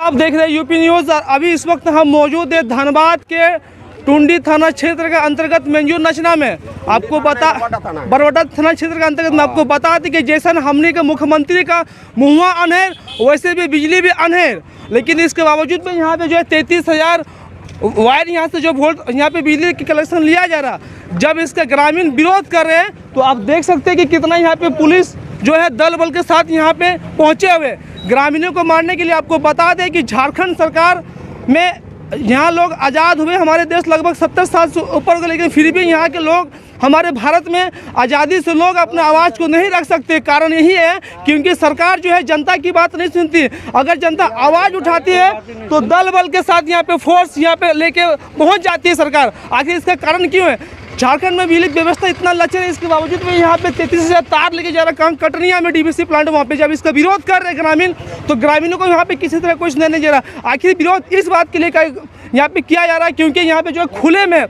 आप देख रहे हैं यूपी न्यूज़। अभी इस वक्त हम मौजूद है धनबाद के टुंडी थाना क्षेत्र के अंतर्गत मंजूर नचना में। आपको बता बरवाडा थाना क्षेत्र के अंतर्गत में आपको बता दें कि जैसा हमने के मुख्यमंत्री का मुँह अनहेर वैसे भी बिजली भी अनहेर, लेकिन इसके बावजूद भी यहाँ पे जो है 33,000 वायर यहाँ से जो वोल्ट यहाँ पे बिजली की कलेक्शन लिया जा रहा। जब इसका ग्रामीण विरोध कर रहे हैं तो आप देख सकते हैं कि कितना यहाँ पे पुलिस जो है दल बल के साथ यहाँ पे पहुँचे हुए ग्रामीणों को मारने के लिए। आपको बता दें कि झारखंड सरकार में यहाँ लोग आज़ाद हुए, हमारे देश लगभग 70 साल से ऊपर हो गए, लेकिन फिर भी यहाँ के लोग हमारे भारत में आज़ादी से लोग अपने आवाज़ को नहीं रख सकते। कारण यही है क्योंकि सरकार जो है जनता की बात नहीं सुनती। अगर जनता आवाज़ उठाती है तो दल बल के साथ यहाँ पे फोर्स यहाँ पे लेके पहुँच जाती है सरकार। आखिर इसका कारण क्यों है? झारखंड में बिजली व्यवस्था इतना लचर है, इसके बावजूद भी यहाँ पे 33,000 तार लेके जा रहा काम कटनिया में डीवीसी प्लांट। वहाँ पे जब इसका विरोध कर रहे ग्रामीण तो ग्रामीणों को यहाँ पे किसी तरह कुछ नहीं जा रहा। आखिर विरोध इस बात के लिए यहाँ पे किया जा रहा है क्योंकि यहाँ पे जो है खुले में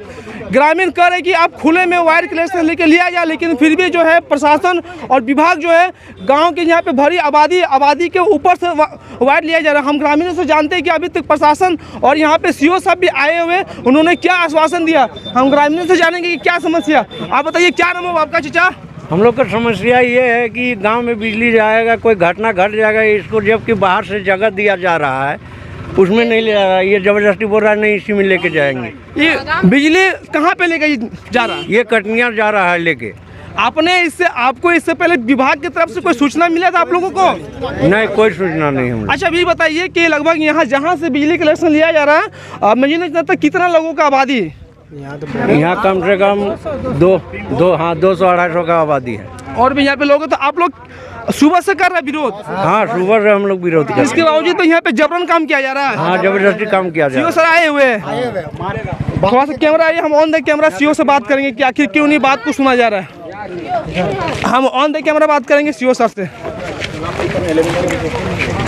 ग्रामीण कह रहे कि आप खुले में वायर कलेक्शन लेके लिया जाए, लेकिन फिर भी जो है प्रशासन और विभाग जो है गाँव के यहाँ पे भरी आबादी के ऊपर से वायर लिया जा रहा है। हम ग्रामीणों से जानते हैं कि अभी तक प्रशासन और यहाँ पे सीओ साहब भी आए हुए, उन्होंने क्या आश्वासन दिया। हम ग्रामीणों से जानेंगे कि क्या समस्या। आप बताइए क्या नाम है आपका चाचा? हम लोग का समस्या ये है कि गांव में बिजली जाएगा, कोई घटना घट जाएगा, इसको जबकि बाहर से जगह दिया जा रहा है उसमें नहीं ले जा रहा है। ये जबरदस्ती बोल रहा है नहीं इसी में लेके जाएंगे। ये बिजली कहाँ पे लेके जा रहा है? ये कटनिया जा रहा है लेके। आपको इससे पहले विभाग की तरफ से कोई सूचना मिला था आप लोगों को? नहीं, कोई सूचना नहीं हम। अच्छा अभी बताइए कि लगभग यहाँ जहाँ से बिजली कलेक्शन लिया जा रहा है मुझे तक कितना लोगों का आबादी? यहाँ कम से कम 200-250 का आबादी है। और भी यहाँ पे लोग, तो आप लोग सुबह से कर रहे हैं विरोध? हाँ, सुबह से हम लोग विरोध कर रहे हैं। इसके बावजूद तो यहाँ पे जबरन काम किया जा रहा है। हाँ, जबरदस्ती काम किया जा रहा है। सीओ सर आए हुए थोड़ा सा कैमरा आइए, हम ऑन द कैमरा सीओ से बात करेंगे कि आखिर क्यों नहीं बात को सुना जा रहा है। हम ऑन द कैमरा बात करेंगे सीओ सर से।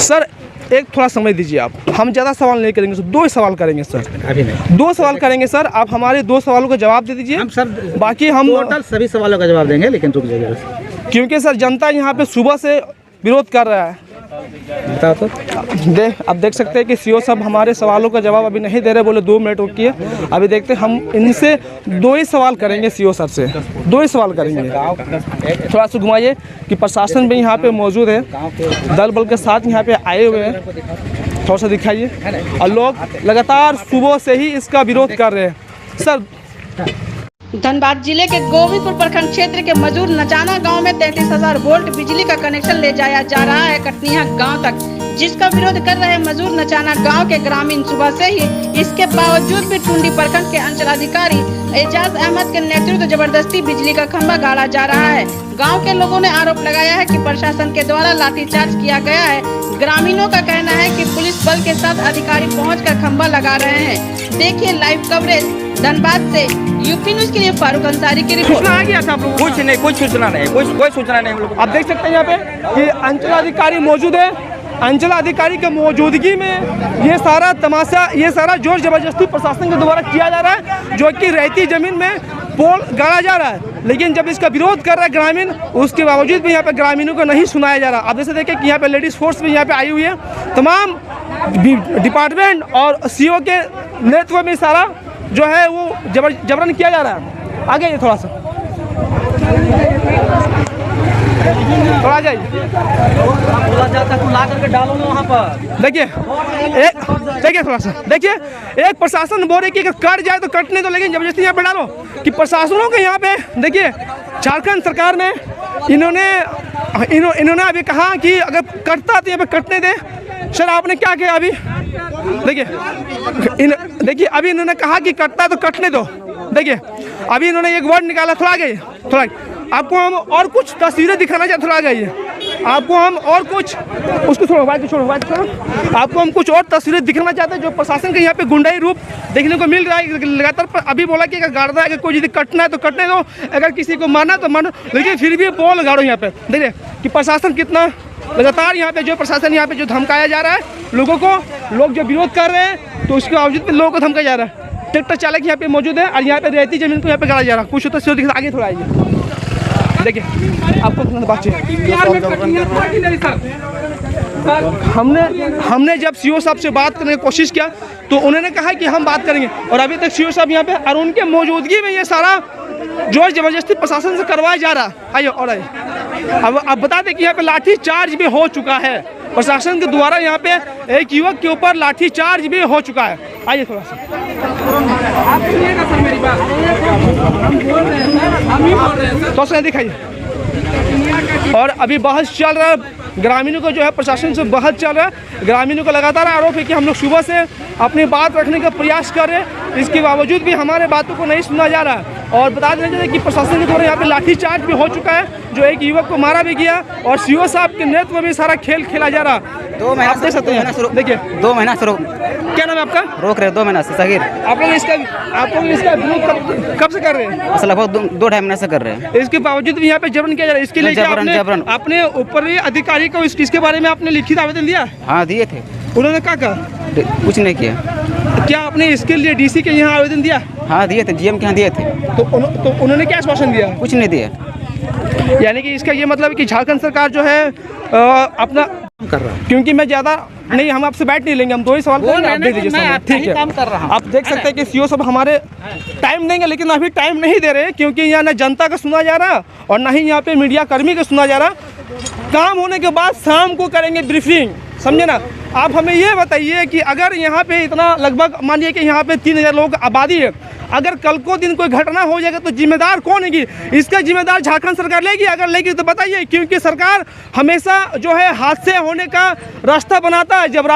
सर एक थोड़ा समय दीजिए आप, हम ज़्यादा सवाल नहीं करेंगे सर, 2 सवाल करेंगे सर। अभी नहीं 2 सवाल करेंगे सर, आप हमारे 2 सवालों का जवाब दे दीजिए। हम सर बाकी हम टोटल सभी सवालों का जवाब देंगे, लेकिन रुक जाइए क्योंकि सर जनता यहाँ पे सुबह से विरोध कर रहा है। बताओ तो। आप देख सकते हैं कि सीओ साहब हमारे सवालों का जवाब अभी नहीं दे रहे, बोले 2 मिनट रुकिए। अभी देखते हैं, हम इनसे 2 ही सवाल करेंगे सीओ सर से, 2 ही सवाल करेंगे। थोड़ा सा घुमाइए कि प्रशासन भी यहाँ पे मौजूद है, दल बल के साथ यहाँ पे आए हुए हैं, थोड़ा सा दिखाइए। और लोग लगातार सुबह से ही इसका विरोध कर रहे हैं। सर धनबाद जिले के गोविंदपुर प्रखंड क्षेत्र के मजूर नचाना गांव में 33,000 वोल्ट बिजली का कनेक्शन ले जाया जा रहा है कटनिया गांव तक, जिसका विरोध कर रहे मजूर नचाना गांव के ग्रामीण सुबह से ही। इसके बावजूद भी टुंडी प्रखंड के अंचलाधिकारी एजाज अहमद के नेतृत्व जबरदस्ती बिजली का खंभा गाड़ा जा रहा है। गाँव के लोगों ने आरोप लगाया है कि प्रशासन के द्वारा लाठीचार्ज किया गया है। ग्रामीणों का कहना है कि पुलिस बल के साथ अधिकारी पहुंचकर खंभा लगा रहे हैं। देखिए लाइव कवरेज धनबाद से यूपी न्यूज़ के लिए फारूक अंसारी की रिपोर्ट। सूचना आ गया था आप लोगों को? कुछ नहीं, कोई सूचना नहीं, कोई सूचना नहीं हम लोग। आप देख सकते हैं यहाँ पे कि अंचलाधिकारी मौजूद है। अंचलाधिकारी के मौजूदगी में ये सारा तमाशा, ये सारा जोर जबरदस्ती प्रशासन के द्वारा किया जा रहा है, जो कि रहती जमीन में पोल गाड़ा जा रहा है। लेकिन जब इसका विरोध कर रहा है ग्रामीण, उसके बावजूद भी यहाँ पे ग्रामीणों को नहीं सुनाया जा रहा। आप जैसे देखें कि यहाँ पे लेडीज फोर्स भी यहाँ पे आई हुई है, तमाम डिपार्टमेंट और सीओ के नेतृत्व में सारा जो है वो जबरन किया जा रहा है। आगे ये थोड़ा सा थोड़ा जाइए, डालो ना वहाँ पर। देखिए थोड़ा सा देखिए, एक प्रशासन बोल रही कि कट जाए तो कटने दो, लेकिन जबरदस्ती यहाँ पे डालो कि प्रशासनों के यहाँ पे देखिए झारखंड सरकार ने इन्होंने अभी कहा कि अगर कटता तो यहाँ पे कटने दे। सर आपने क्या किया अभी? देखिए अभी इन्होंने कहा कि कटता तो कटने दो। देखिए अभी इन्होंने एक वर्ड निकाला, थोड़ा गई, थोड़ा आपको हम और कुछ तस्वीरें दिखाना चाहते, थोड़ा गई आपको हम और कुछ उसको छोड़ो, आपको हम कुछ और तस्वीरें दिखाना चाहते हैं जो प्रशासन के यहाँ पे गुंडाई रूप देखने को मिल रहा है लगातार। अभी बोला कि अगर गाड़ना है, अगर कोई यदि कटना है तो कटने दो, अगर किसी को मारना तो मारो, लेकिन फिर भी पोल गाड़ो। यहाँ पे देखिए कि प्रशासन कितना लगातार यहाँ पे जो प्रशासन यहाँ पे जो धमकाया जा रहा है लोगों को, लोग जो विरोध कर रहे हैं तो उसके बावजूद भी लोगों को धमकाया जा रहा है। ट्रैक्टर चालक यहाँ पे मौजूद है और यहाँ पे रहती जमीन को यहाँ पे गाड़ा जा रहा है। कुछ होता है आगे थोड़ा आइए, देखिए आपको बातचीत हमने जब सीओ साहब से बात करने की कोशिश किया तो उन्होंने कहा कि हम बात करेंगे, और अभी तक सीओ साहब यहाँ पे और उनके मौजूदगी में ये सारा जो जबरदस्ती प्रशासन से करवाया जा रहा। आइए और आइए, अब बता दें कि यहाँ पे लाठी चार्ज भी हो चुका है प्रशासन के द्वारा। यहाँ पे एक युवक के ऊपर लाठी चार्ज भी हो चुका है। आइए थोड़ा सा आप सुनिएगा सर मेरी बात, हम बोल रहे हैं सर, हम ही बोल रहे हैं सर, तो सर दिखाइए। और अभी बहस चल रहा है, ग्रामीणों को जो है प्रशासन से बहस चल रहा है। ग्रामीणों को लगातार आरोप है कि हम लोग सुबह से अपनी बात रखने का प्रयास कर रहे हैं, इसके बावजूद भी हमारे बातों को नहीं सुना जा रहा है। और बता देना चाहिए कि प्रशासन के द्वारा यहाँ पे लाठीचार्ज भी हो चुका है, जो एक युवक को मारा भी गया, और सीओ साहब के नेतृत्व में भी सारा खेल खेला जा रहा है। 2 महीना देख सकते हैं, देखिए 2 महीना से क्या नाम है आपका? रोक रहे 2 महीना से सगीर। आप लोग इसका विरोध कब से कर रहे हैं? असल लगभग 2-2.5 महीने से कर रहे हैं। इसके बावजूद भी यहाँ पे जबरन किया जा रहा है। इसके लिए जबरन अपने ऊपरी अधिकारी को इसके बारे में आपने लिखित आवेदन दिया? हाँ दिए थे। उन्होंने क्या कहा? कुछ नहीं किया। क्या आपने इसके लिए डीसी के यहाँ आवेदन दिया? हाँ दिए थे, डीएम के यहाँ दिए थे। तो उन्होंने क्या आश्वासन दिया? कुछ नहीं दिया। यानी कि इसका ये मतलब है कि झारखंड सरकार जो है अपना कर रहा है, क्योंकि मैं ज़्यादा नहीं, हम आपसे बैठ नहीं लेंगे, हम 2 ही सवाल करेंगे, आप दे दीजिए समय। ठीक है, काम कर रहा हूँ। आप देख सकते हैं कि सीओ सब हमारे टाइम देंगे, लेकिन अभी टाइम नहीं दे रहे, क्योंकि यहाँ ना जनता का सुना जा रहा और ना ही यहाँ पे मीडिया कर्मी का सुना जा रहा। काम होने के बाद शाम को करेंगे ब्रीफिंग, समझे ना। आप हमें ये बताइए कि अगर यहाँ पे इतना लगभग मानिए कि यहाँ पे 3000 लोग आबादी है, अगर कल को दिन कोई घटना हो जाएगा तो जिम्मेदार कौन है? इसका जिम्मेदार झारखंड सरकार लेगी? अगर लेगी तो बताइए, क्योंकि सरकार हमेशा जो है हादसे होने का रास्ता बनाता है। जब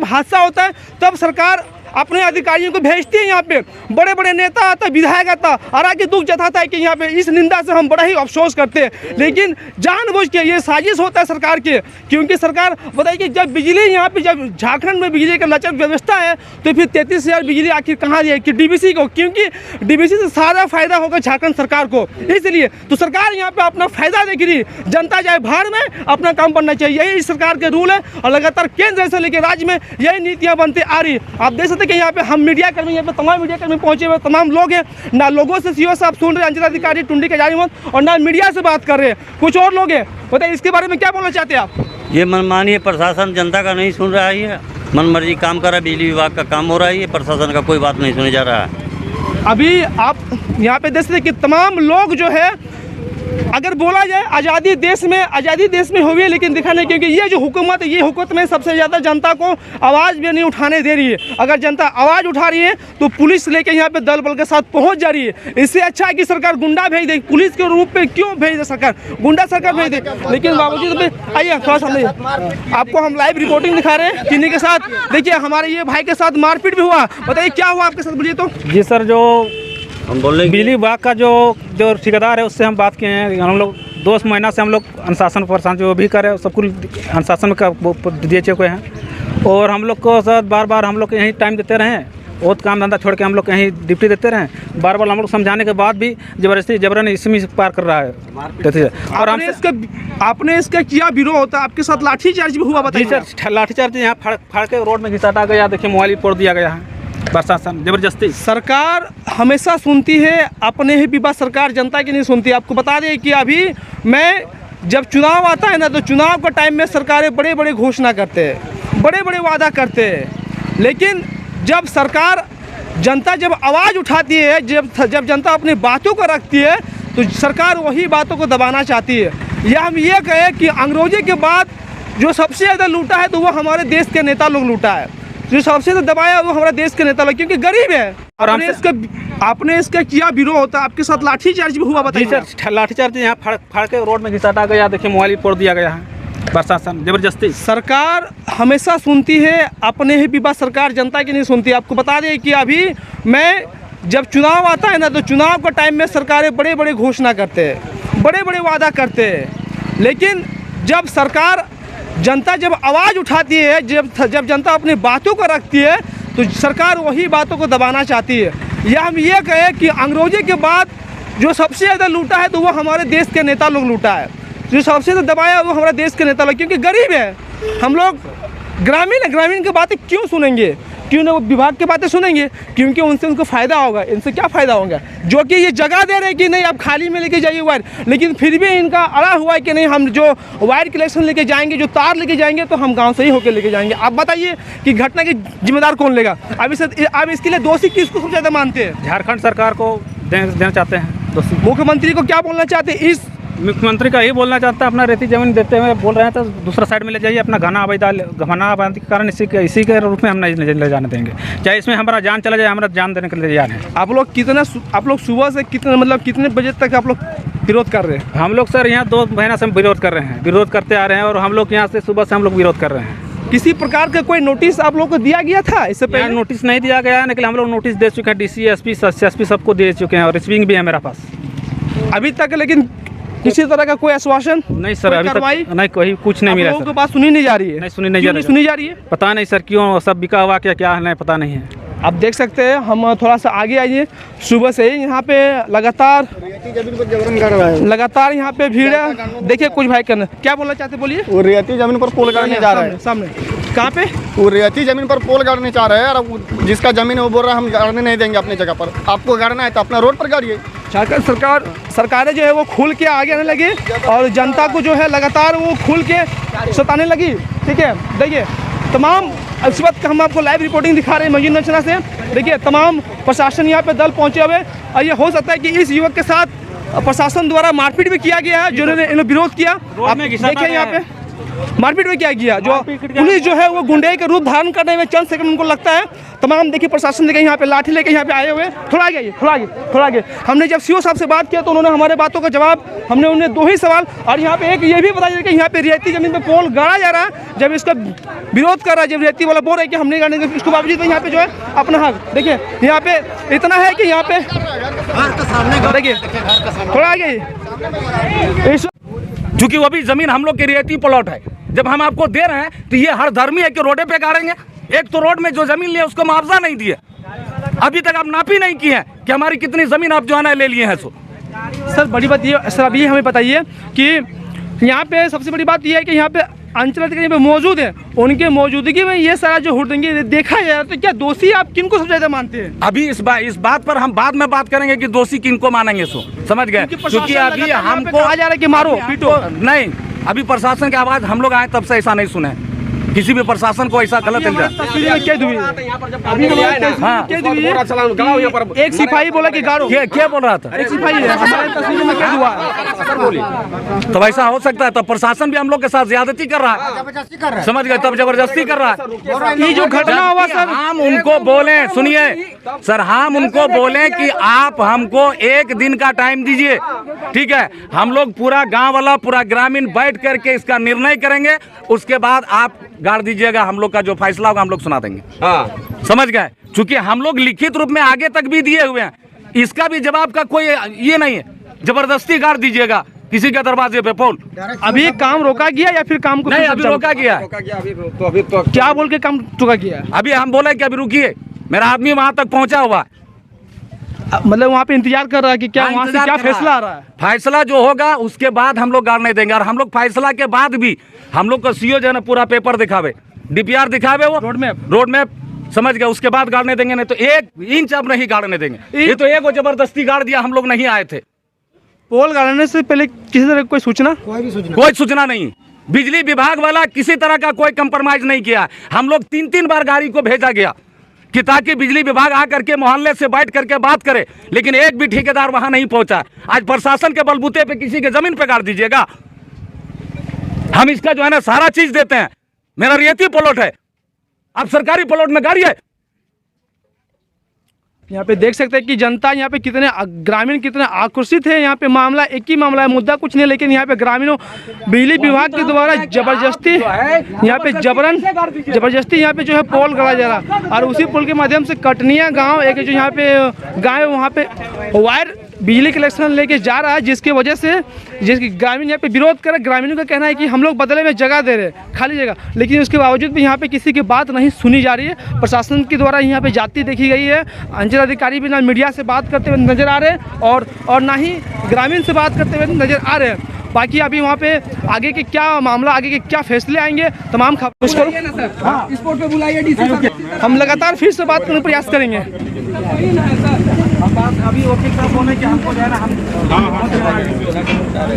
हादसा होता है तब सरकार अपने अधिकारियों को भेजती है। यहाँ पे बड़े बड़े नेता आता, विधायक आता और आके दुख जताता है कि यहाँ पे इस निंदा से हम बड़ा ही अफसोस करते हैं, लेकिन जानबूझ के ये साजिश होता है सरकार के। क्योंकि सरकार बताइए कि जब बिजली यहाँ पे, जब झारखंड में बिजली का लचक व्यवस्था है, तो फिर 33,000 बिजली आखिर कहाँ दी है? कि डीवीसी को, क्योंकि डीवीसी से सारा फायदा होगा झारखंड सरकार को। इसलिए तो सरकार यहाँ पे अपना फायदा देख रही, जनता जाए भाड़ में, अपना काम बनना चाहिए, यही सरकार के रूल है। और लगातार केंद्र से लेकर राज्य में यही नीतियाँ बनते आ रही। आप देख सकते कि यहाँ पे हम मीडिया कर्मी, यहाँ पे तमाम मीडिया कर्मी पहुंचे हुए तमाम लोग हैं, ना लोगों से सीओ साहब सुन रहे, अंचलाधिकारी टुंडी के जारी मत, और ना मीडिया से बात कर रहे हैं, कुछ और लोग हैं। बताइए इसके बारे में क्या बोलना चाहते हैं आप? ये मनमानी प्रशासन जनता का नहीं सुन रहा है, मनमर्जी काम कर रहा है, बिजली विभाग का काम हो रहा है, ये प्रशासन का कोई बात नहीं सुनी जा रहा है। अभी आप यहाँ पे देख सकते कि तमाम लोग जो है, अगर बोला जाए आज़ादी देश में हुई है, लेकिन दिखा नहीं, क्योंकि ये जो हुकूमत है, ये हुकूमत में सबसे ज़्यादा जनता को आवाज़ भी नहीं उठाने दे रही है। अगर जनता आवाज़ उठा रही है तो पुलिस लेके यहाँ पे दल बल के साथ पहुँच जा रही है। इससे अच्छा है कि सरकार गुंडा भेज दे, पुलिस के रूप में क्यों भेज दे सरकार, गुंडा सरकार भेज दे। लेकिन बावजूद में आइए थोड़ा सा आपको हम लाइव रिपोर्टिंग दिखा रहे हैं किन्हीं के साथ। देखिए हमारे ये भाई के साथ मारपीट भी हुआ, बताइए क्या हुआ आपके साथ, बोलिए तो। जी सर, जो हम बोल रहे बिजली विभाग का जो ठेकेदार है उससे हम बात किए हैं। हम लोग 2 महीना से हम लोग अनुशासन प्रशासन जो भी करे सब कुछ अनुशासन का दिए चुके हैं, और हम लोग को सर बार हम लोग को यहीं टाइम देते रहे, बहुत काम धंधा छोड़ के हम लोग कहीं ड्यूटी देते रहे। बार हम लोग समझाने के बाद भी जबरन इसमें पार कर रहा है। और आपने इसका किया विरोध होता, आपके साथ लाठीचार्ज भी हुआ, बताइए। जी सर, लाठीचार्ज यहाँ फाड़ के रोड में घिसाटा गया, देखिए मोबाइल तोड़ दिया गया है, प्रशासन जबरदस्ती। सरकार हमेशा सुनती है, अपने ही विवाद सरकार जनता की नहीं सुनती। आपको बता दें कि अभी जब चुनाव आता है ना, तो चुनाव का टाइम में सरकारें बड़े बड़े घोषणा करते हैं, बड़े बड़े वादा करते हैं, लेकिन जब सरकार जनता जब आवाज़ उठाती है, जब जनता अपनी बातों को रखती है, तो सरकार वही बातों को दबाना चाहती है। या हम ये कहें कि अंग्रेजी के बाद जो सबसे ज़्यादा लूटा है तो वो हमारे देश के नेता लोग लूटा है, जो सबसे ज़्यादा दबाया वो हमारे देश के नेता लोग, क्योंकि गरीब है। और आपने इसका किया विरोध होता, आपके साथ लाठीचार्ज भी हुआ, बताइए। जी सर, लाठीचार्ज यहाँ फाड़ के रोड में घिसाटा गया, देखिए मोबाइल तोड़ दिया गया है, प्रशासन जबरदस्ती। सरकार हमेशा सुनती है, अपने ही विवाद सरकार जनता की नहीं सुनती। आपको बता दें कि अभी जब चुनाव आता है ना, तो चुनाव का टाइम में सरकारें बड़े बड़े घोषणा करते हैं, बड़े बड़े वादा करते हैं, लेकिन जब सरकार जनता जब आवाज़ उठाती है, जब जनता अपनी बातों को रखती है, तो सरकार वही बातों को दबाना चाहती है। या हम ये कहें कि अंग्रेजी के बाद जो सबसे ज़्यादा लूटा है तो वो हमारे देश के नेता लोग लूटा है, जो सबसे ज़्यादा दबाया वो हमारे देश के नेता लोग, क्योंकि गरीब है। हम लोग ग्रामीण की बातें क्यों सुनेंगे, क्यों ना वो विभाग की बातें सुनेंगे, क्योंकि उनसे उनको फ़ायदा होगा। इनसे क्या फ़ायदा होगा, जो कि ये जगह दे रहे हैं कि नहीं आप खाली में लेके जाइए वायर, लेकिन फिर भी इनका अड़ा हुआ है कि नहीं हम जो वायर कलेक्शन लेके जाएंगे, जो तार लेके जाएंगे तो हम गांव से ही होकर लेके जाएंगे। आप बताइए कि घटना की जिम्मेदार कौन लेगा। अब इसके लिए दोषी किसको सबसे ज़्यादा मानते हैं? झारखंड सरकार को देना चाहते हैं दोषी। मुख्यमंत्री को क्या बोलना चाहते हैं? इस मुख्यमंत्री का यही बोलना चाहता है, अपना रेती जमीन देते हुए बोल रहे हैं तो दूसरा साइड में ले जाइए, अपना घना आबादी के कारण इसी के रूप में हम नहीं ले जाने देंगे, चाहे इसमें हमारा जान चला जाए, हमारा जान देने के लिए तैयार हैं। आप लोग सुबह से कितने बजे तक आप लोग विरोध कर रहे हैं? हम लोग सर यहाँ 2 महीना से हम विरोध कर रहे हैं, विरोध करते आ रहे हैं और हम लोग यहाँ से सुबह से हम लोग विरोध कर रहे हैं। किसी प्रकार का कोई नोटिस आप लोग को दिया गया था इससे पहले? नोटिस नहीं दिया गया है, लेकिन हम लोग नोटिस दे चुके हैं, DC SP सबको दे चुके हैं और रिसीविंग भी है मेरा पास अभी तक। लेकिन किसी तरह का कोई आश्वासन नहीं सर, अभी तक नहीं, कोई कुछ नहीं मिला। लोगों की बात सुनी नहीं जा रही है? नहीं सुनी नहीं जा रही है। पता नहीं सर क्यों सब बिका हुआ क्या है, नहीं पता नहीं है। आप देख सकते हैं, हम थोड़ा सा आगे आइए। सुबह से ही यहाँ पे लगातार यहाँ पे भीड़ है। देखिए कुछ भाई करना क्या बोलना चाहते, बोलिए। वो रेती जमीन पर पोल गाड़ने जा रहा है। सामने कहाँ पे? वो रेती जमीन पर पोल गाड़ने चाह रहे हैं और जिसका जमीन है वो बोल रहा है हम गाड़ने नहीं देंगे अपनी जगह पर, आपको गाड़ना है तो अपना रोड पर गाड़िए। सरकारें जो है वो खुल के आगे आने लगी और जनता को जो है लगातार वो खुल के सताने लगी। ठीक है, देखिए तमाम इस वक्त हम आपको लाइव रिपोर्टिंग दिखा रहे हैं मयूर नचना से। देखिए तमाम प्रशासन यहाँ पे दल पहुँचे हुए, और ये हो सकता है कि इस युवक के साथ प्रशासन द्वारा मारपीट भी किया गया है, जिन्होंने इन्हें विरोध किया। आप देखिए यहाँ पे मारपीट में क्या किया, जो पुलिस जो है वो गुंडे का रूप धारण करने में चंद सेकंड उनको लगता है। तमाम देखिए प्रशासन देखिए यहाँ पे लाठी लेके यहाँ पे आए हुए। थोड़ा आगे हमने जब CO साहब से बात किया तो उन्होंने हमारे बातों का जवाब, हमने उन्हें 2 ही सवाल, और यहाँ पे एक ये भी बताइए कि यहाँ पे रेती जमीन पे पोल गाड़ा जा रहा है, जब इसका विरोध कर रहा है, जब रेती वाला बोल रहा है कि हम नहीं गाड़ेंगे, उसके बावजूद यहाँ पे जो है अपना हक। देखिए यहाँ पे इतना है कि यहाँ पे देखिए थोड़ा आगे, क्योंकि वो भी जमीन हम लोग की रियायती प्लॉट है। जब हम आपको दे रहे हैं तो ये हर धर्मी है कि रोडे पे गाड़ेंगे। एक तो रोड में जो जमीन लिए उसको मुआवजा नहीं दिए, अभी तक आप नापी नहीं की है कि हमारी कितनी जमीन आप जो है ना ले लिए हैं। सर बड़ी बात ये, सर अभी हमें बताइए कि यहाँ पे सबसे बड़ी बात ये है कि यहाँ पे अंचलाधिकारी पे मौजूद है, उनके मौजूदगी में ये सारा जो हुड़दंगी देखा जाए तो क्या दोषी आप किनको सबसे ज्यादा मानते हैं? अभी इस बात पर हम बाद में बात करेंगे कि दोषी किनको मानेंगे। समझ गए? क्योंकि अभी हमको कहा जा रहा है कि मारो पीटो नहीं, अभी प्रशासन की आवाज हम लोग आए तब से ऐसा नहीं सुने, किसी भी प्रशासन को ऐसा गलत एक सिपाही बोला कि गाड़ो, क्या बोल रहा था? एक सिपाही तो वैसा हो सकता है, तो प्रशासन भी हम लोग के साथ ज्यादती कर रहा है, समझ गए? तब जबरदस्ती कर रहा है। ये जो घटना हुआ सर, हम उनको बोले, सुनिए सर, हम उनको बोले कि आप हमको 1 दिन का टाइम दीजिए, ठीक है? हम लोग पूरा गांव वाला पूरा ग्रामीण बैठ करके इसका निर्णय करेंगे, उसके बाद आप गाड़ दीजिएगा, हम लोग का जो फैसला होगा हम लोग सुना देंगे। समझ गए? क्योंकि हम लोग लिखित रूप में आगे तक भी दिए हुए हैं, इसका भी जवाब का कोई ये नहीं है। जबरदस्ती गाड़ दीजिएगा किसी के दरवाजे पे पोल। अभी काम रोका गया या फिर काम को नहीं, अभी रोका गया है। अभी तो क्या बोल के काम रोका गया? अभी हम बोले कि अभी रुकिए, मेरा आदमी वहां तक पहुंचा हुआ है, मतलब वहाँ पे इंतजार कर रहा है कि क्या वहाँ से क्या फैसला आ रहा है। फैसला जो होगा उसके बाद हम लोग गाड़ने देंगे, और हम लोग फैसला के बाद भी हम लोग को CO जो है ना पूरा पेपर दिखावे, DPR दिखावे, वो रोड मैप समझ गए, उसके बाद गाड़ने देंगे। नहीं तो 1 इंच अब नहीं गाड़ने देंगे। ये तो एक वो जबरदस्ती गाड़ दिया, हम लोग नहीं आए थे। पोल गाड़ने से पहले किसी तरह कोई सूचना नहीं, बिजली विभाग वाला किसी तरह का कोई कंप्रोमाइज नहीं किया। हम लोग 3 बार गाड़ी को भेजा गया कि ताकि बिजली विभाग आकर के मोहल्ले से बैठ करके बात करे, लेकिन एक भी ठेकेदार वहां नहीं पहुंचा। आज प्रशासन के बलबूते पे किसी के जमीन पे गाड़ दीजिएगा? हम इसका जो है ना सारा चीज देते हैं, मेरा रियायती प्लॉट है, आप सरकारी प्लॉट में गाड़िए। यहाँ पे देख सकते हैं कि जनता यहाँ पे कितने ग्रामीण कितने आक्रोशित है। यहाँ पे मामला एक ही मामला है, मुद्दा कुछ नहीं, लेकिन यहाँ पे ग्रामीणों बिजली विभाग के द्वारा जबरदस्ती यहाँ पे जबरदस्ती यहाँ पे जो है पोल गड़ा जा रहा, और उसी पोल के माध्यम से कटनिया गांव एक जो यहाँ पे गाँव है वहाँ पे वायर बिजली कनेक्शन लेके जा रहा है, जिसकी वजह से जिसकी ग्रामीण यहाँ पे विरोध कर रहे। ग्रामीणों का कहना है कि हम लोग बदले में जगह दे रहे हैं, खाली जगह, लेकिन उसके बावजूद भी यहाँ पे किसी की बात नहीं सुनी जा रही है। प्रशासन के द्वारा यहाँ पे जाती देखी गई है, अंचल अधिकारी भी ना मीडिया से बात करते हुए नजर आ रहे हैं और ना ही ग्रामीण से बात करते हुए नजर आ रहे हैं। बाकी अभी वहाँ पे आगे के क्या मामला, आगे के क्या फैसले आएंगे, तमाम खबर हम लगातार फिर से बात करने का प्रयास करेंगे।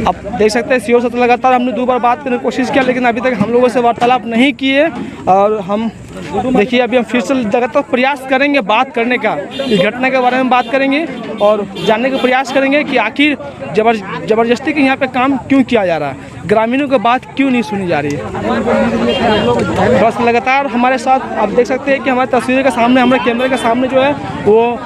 अब देख सकते हैं सीओ से लगातार हमने 2 बार बात करने की कोशिश किया, लेकिन अभी तक हम लोगों से वार्तालाप नहीं किए। और हम देखिए अभी हम फिर से लगातार प्रयास करेंगे बात करने का, इस घटना के बारे में बात करेंगे और जानने का प्रयास करेंगे कि आखिर जबरदस्ती के यहाँ पे काम क्यों किया जा रहा है, ग्रामीणों की बात क्यों नहीं सुनी जा रही है। बस लगातार हमारे साथ आप देख सकते हैं कि हमारे तस्वीर के सामने, हमारे कैमरे के सामने जो है वो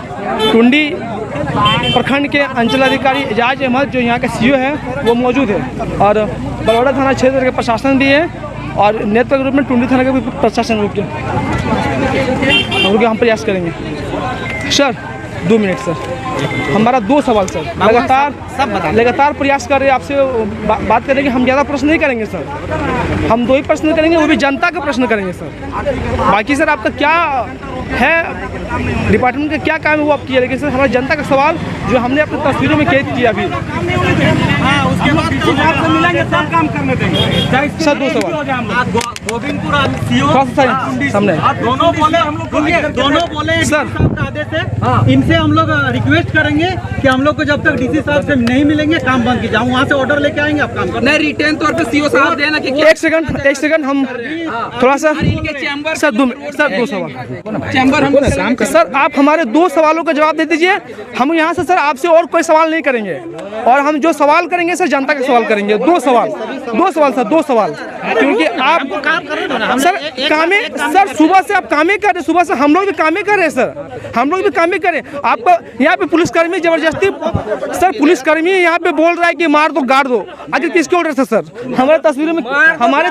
टुंडी प्रखंड के अंचलाधिकारी एजाज अहमद जो यहाँ के सीओ है वो मौजूद है, और बरौदा थाना क्षेत्र के प्रशासन भी है, और नेतृत्व के रूप में टुंडी थाना का भी प्रशासन रूप के हम प्रयास करेंगे। सर 2 मिनट सर, हमारा 2 सवाल सर, लगातार प्रयास कर रहे हैं आपसे बात करेंगे। हम ज़्यादा प्रश्न नहीं करेंगे सर, हम 2 ही प्रश्न करेंगे, वो भी जनता का प्रश्न करेंगे सर। बाकी सर आपका क्या है, डिपार्टमेंट का क्या काम है वो आप किया, लेकिन सर हमारा जनता का सवाल जो हमने अपनी तस्वीरों में कैद किया अभी, उसके बाद मिलेंगे सब काम करने देंगे सर। 2 सवाल गोविंदपुर सीओ सामने दोनों बोले, हम लोग दोनों बोले सर आदेश है, इनसे हम लोग रिक्वेस्ट करेंगे कि हम लोग को जब तक डीसी साहब से नहीं मिलेंगे काम बंद कीजिए, वहाँ से ऑर्डर लेके आएंगे, आप काम नहीं रिटेन तौर पे सीओ साहब देना कि 1 सेकंड हम थोड़ा सा सर 2 सवाल चैम्बर हम सर, आप हमारे 2 सवालों का जवाब दे दीजिए। हम यहाँ से सर आपसे और कोई सवाल नहीं करेंगे, और हम जो सवाल करेंगे सर जनता का सवाल करेंगे। 2 सवाल क्योंकि आप सर कामे सर सुबह से आप कामे कर रहे, सुबह से हम लोग भी कामे कर रहे हैं सर, हम लोग भी कामे कर रहे हैं। आपको यहाँ पे पुलिसकर्मी जबरदस्ती सर, पुलिसकर्मी यहाँ पे बोल रहा है कि मार दो गाड़ दो, आखिर किसके ऑर्डर से सर? हमारे तस्वीरों में हमारे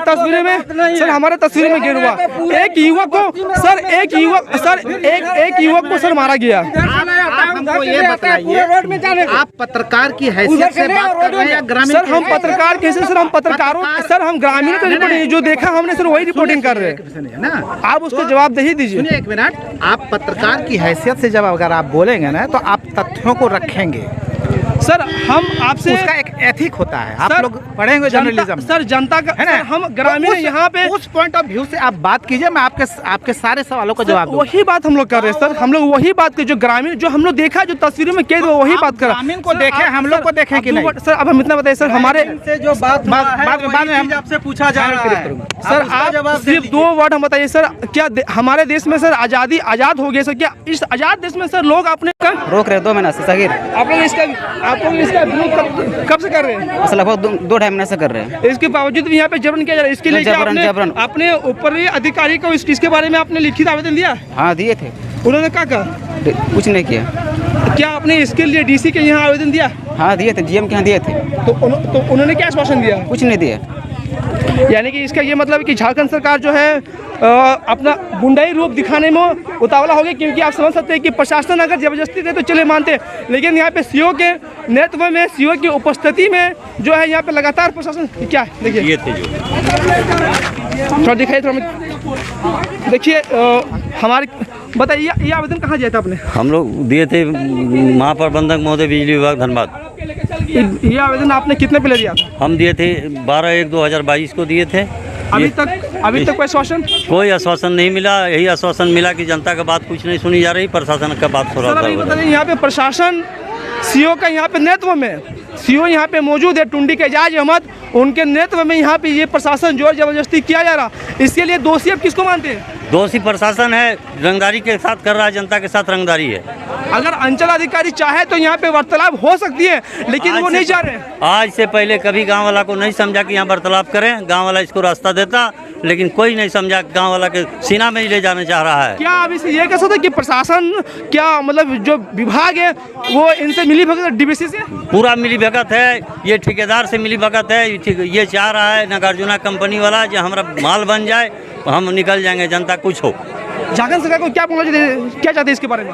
तस्वीरों में गिर हुआ एक युवक को सर, एक युवक को सर मारा गया। हमको ये बताइए, आप पत्रकार की हैसियत से बात कर रहे हैं ग्रामीण? सर हम पत्रकार कैसे सर, हम पत्रकारों सर, हम ग्रामीण का रिपोर्टिंग जो देखा हमने सर वही रिपोर्टिंग कर रहे हैं ना, आप उसको जवाब दे ही दीजिए। सुनिए 1 मिनट, आप पत्रकार की हैसियत से जब अगर आप बोलेंगे ना तो आप तथ्यों को रखेंगे सर। हम आपसे उसका एक एथिक होता है, आप लोग पढ़ेंगे जर्नलिज्म सर, जनता का है ना, हम ग्रामीण यहाँ पे उस पॉइंट ऑफ व्यू से आप बात कीजिए, मैं आपके सारे सवालों का जवाब दूंगा। वही बात हम लोग कर रहे हैं सर, हम लोग वही बात के जो ग्रामीण जो हम लोग देखा, जो तस्वीरों में कैद हुआ वही बात कर रहे हैं। ग्रामीण को देखे, हम लोग को देखे कि नहीं? सर अब हम इतना बताइए सर, हमारे से जो बाद में हम आपसे पूछा जा रहा है सर, आप सिर्फ 2 वर्ड हम बताइए सर, क्या हमारे देश में सर आजाद हो गया सर? क्या इस आजाद देश में सर लोग अपने रोक रहे 2 महीना से सगीर, आप लोग इसका विरोध कब से कर रहे हैं? लगभग 2-2.5 महीने से कर रहे हैं। इसके बावजूद भी यहाँ पे जबरन किया जा रहा है, इसके लिए जबरन अपने ऊपरी अधिकारी को इसके बारे में आपने लिखित आवेदन दिया? हाँ दिए थे, उन्होंने क्या कहा? कुछ नहीं किया। क्या आपने इसके लिए डीसी के यहाँ आवेदन दिया? हाँ दिए थे, जीएम के यहाँ दिए थे। तो उन्होंने क्या आश्वासन दिया? कुछ नहीं दिया। यानी कि इसका ये मतलब है कि झारखंड सरकार जो है अपना गुंडाई रूप दिखाने में उतावला हो गई, क्योंकि आप समझ सकते हैं कि प्रशासन अगर जबरदस्ती दे तो चले मानते, लेकिन यहाँ पे सीओ के नेतृत्व में, सीओ की उपस्थिति में जो है यहाँ पे लगातार प्रशासन क्या है देखिए, ये थे जो थोड़ा दिखाइए, थोड़ा देखिए हमारे बताइए ये आवेदन कहाँ दिया था आपने? हम लोग दिए थे महाप्रबंधक महोदय बिजली विभाग धनबाद। ये आवेदन आपने कितने पहले दिया था? हम दिए थे 12/1/2022 को दिए थे। अभी तक कोई आश्वासन? कोई आश्वासन नहीं मिला, यही आश्वासन मिला कि जनता का बात कुछ नहीं सुनी जा रही, प्रशासन का बात सुन रहा था। यहाँ पे प्रशासन सीओ का यहाँ पे नेतृत्व में, सीओ यहाँ पे मौजूद है टुंडी के एजाज अहमद, उनके नेतृत्व में यहाँ पे ये प्रशासन जोर जबरदस्ती किया जा रहा। इसके लिए दोषी अब किसको मानते हैं? दोषी प्रशासन है, रंगदारी के साथ कर रहा है, जनता के साथ रंगदारी है। अगर अंचल अधिकारी चाहे तो यहाँ पे वार्तालाप हो सकती है, लेकिन वो नहीं चाह रहे। आज से पहले कभी गांव वाला को नहीं समझा कि यहाँ वार्तालाप करें, गांव वाला इसको रास्ता देता, लेकिन कोई नहीं समझा, गांव वाला के सीना में ही ले जाना चाह रहा है। क्या अब इसे ये कह सकते कि प्रशासन क्या मतलब जो विभाग है वो इनसे मिली भगत डीबीसी से? पूरा मिली भगत है, ये ठेकेदार से मिली भगत है। ये चाह रहा है नागार्जुना कंपनी वाला जो हमारा माल बन जाए, हम निकल जाएंगे, जनता कुछ हो। झारखंड सरकार को क्या बोलना चाहते हैं इसके बारे में?